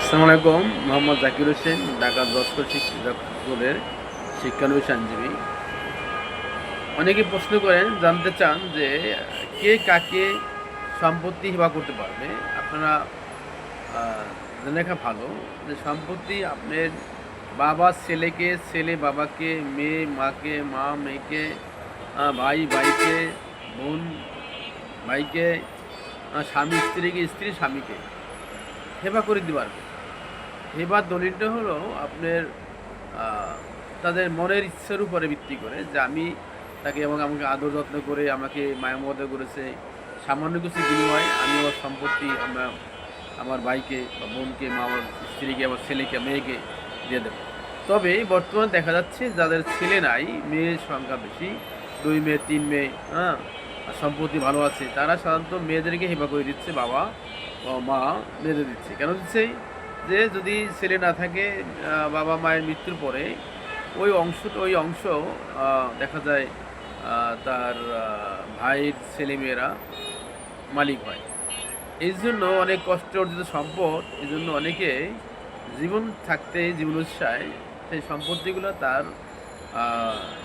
আসসালামু আলাইকুম। মোহাম্মদ জাকির হোসেন, ঢাকা যশোর শিক্ষকের শিক্ষানবিশ আইনজীবী। অনেকে প্রশ্ন করেন, জানতে চান যে কে কাকে সম্পত্তি হিবা করতে পারবে। আপনারা জেনে রাখা ভালো যে সম্পত্তি আপনার বাবা ছেলেকে, ছেলে বাবাকে, মেয়ে মাকে, মা মেয়েকে, ভাই ভাইকে, বোন ভাইকে, স্বামী স্ত্রীকে, স্ত্রী স্বামীকে হেবা করে দিতে পারবে। হেবার দলিলটা হলো আপনার তাদের মনের ইচ্ছার উপরে ভিত্তি করে যে আমি তাকে এবং আমাকে আদর যত্ন করে আমাকে মায়া মমতা করেছে, সামান্য কিছু বিনিময়ে আমি আমার সম্পত্তি আমার ভাইকে বা বোনকে, আমার স্ত্রীকে, আমার ছেলেকে, মেয়েকে দিয়ে দেবো। তবে বর্তমানে দেখা যাচ্ছে যাদের ছেলে নাই, মেয়ের সংখ্যা বেশি, 2 মেয়ে 3 মেয়ে, সম্পত্তি ভালো আছে, তারা সাধারণত মেয়েদেরকে হেবা করে দিচ্ছে, বাবা ও মা মেয়েদের দিচ্ছে। কেন দিচ্ছে? যে যদি ছেলে না থাকে, বাবা মায়ের মৃত্যুর পরে ওই অংশ দেখা যায় তার ভাইয়ের ছেলেমেয়েরা মালিক হয়। এই জন্য অনেক কষ্ট অর্জিত সম্পদ, এই জন্য অনেকে জীবন থাকতে, জীবন উৎসাহে সেই সম্পত্তিগুলো তার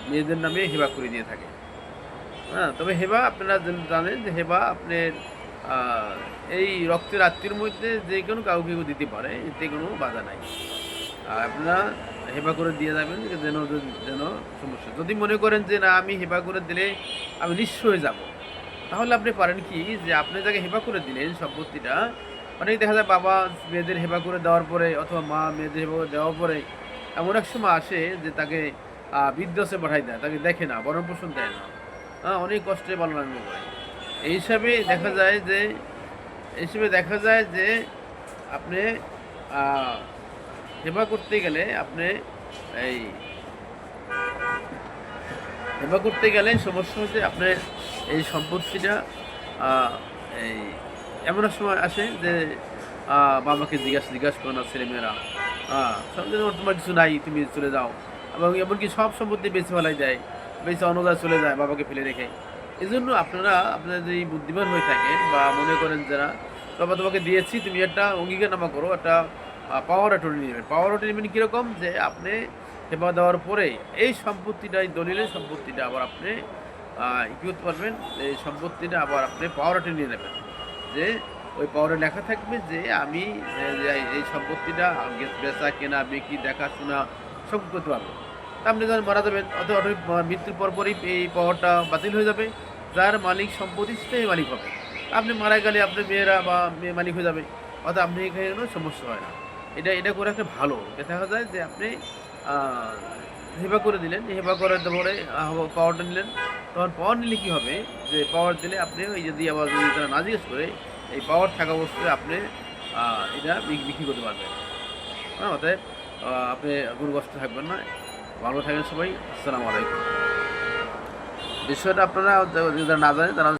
মেয়েদের নামে হেবা করে দিয়ে থাকে। তবে হেবা আপনারা জানেন যে হেবা আপনার এই রক্তের আত্মীয়র মধ্যে যে কোনো কাউকে দিতে পারে, এতে কোনো বাধা নাই। আপনারা হেবা করে দিয়ে যাবেন যেন যেন সমস্যা। যদি মনে করেন যে না, আমি হেবা করে দিলে আমি নিঃস্ব হয়ে যাব, তাহলে আপনি পারেন কি যে আপনি যাকে হেবা করে দিলেন সম্পত্তিটা, অনেক দেখা যায় বাবা মেয়েদের হেবা করে দেওয়ার পরে অথবা মা মেয়েদের হেবা করে দেওয়ার পরে এমন এক সময় আসে যে তাকে বৃদ্ধাশ্রমে পাঠাই দেয়, তাকে দেখে না, ভরণ পোষণ দেয় না, অনেক কষ্টে পালন করে। এই হিসাবে দেখা যায় যে আপনি হেবা করতে গেলে এই হেবা করতে গেলে সমস্যা হচ্ছে আপনার এই সম্পত্তিটা এই এমন এক সময় আসে যে বাবাকে জিজ্ঞাসা করে না ছেলেমেয়েরা, তোমার কিছু নাই, তুমি চলে যাও, এবং এমনকি সব সম্পত্তি বেঁচে ফেলাই দেয়, বেঁচে অন্যদায় চলে যায় বাবাকে ফেলে রেখে। এই জন্য আপনারা যদি বুদ্ধিমান হয়ে থাকেন বা মনে করেন যারা, বাবা তোমাকে দিয়েছি, তুমি একটা অঙ্গীকারনামা করো, একটা পাওয়ার অ্যাটর্নি নেবেন। পাওয়ার অ্যাটর্নি নেবেন কীরকম? যে আপনি হেবা দেওয়ার পরে এই সম্পত্তিটা, এই দলিলের সম্পত্তিটা আবার আপনি কী করতে পারবেন, এই সম্পত্তিটা আবার আপনি পাওয়ার অ্যাটর্নি নিয়ে নেবেন। যে ওই পাওয়ারে লেখা থাকবে যে আমি এই সম্পত্তিটা বেচা কেনা বিক্রি দেখাশোনা সব করতে পারবো। তা আপনি যখন মারা যাবেন অথবা মৃত্যুর পরপরই এই পাওয়ারটা বাতিল হয়ে যাবে, যার মালিক সম্পত্তি সেই মালিক হবে। আপনি মারা গেলে আপনার মেয়েরা বা মেয়ে মালিক হয়ে যাবে, অর্থাৎ আপনি এখানে কোনো সমস্যা হয় না। এটা করে একটা ভালো দেখা যায় যে আপনি হেবা করে দিলেন, হেবা করার পরে পাওয়ারটা নিলেন। তখন পাওয়ার নিলে কী হবে, যে পাওয়ার দিলে আপনি ওই যদি আবার যদি তারা না জিজ্ঞেস করে, এই পাওয়ার থাকা অবস্থায় আপনি এটা বিক্রি করতে পারবেন। অতএব আপনি কোনো কষ্ট থাকবেন না। ভালো থাকবেন সবাই। আসসালামু আলাইকুম। বিষয়টা আপনারা যারা না জানেন তারা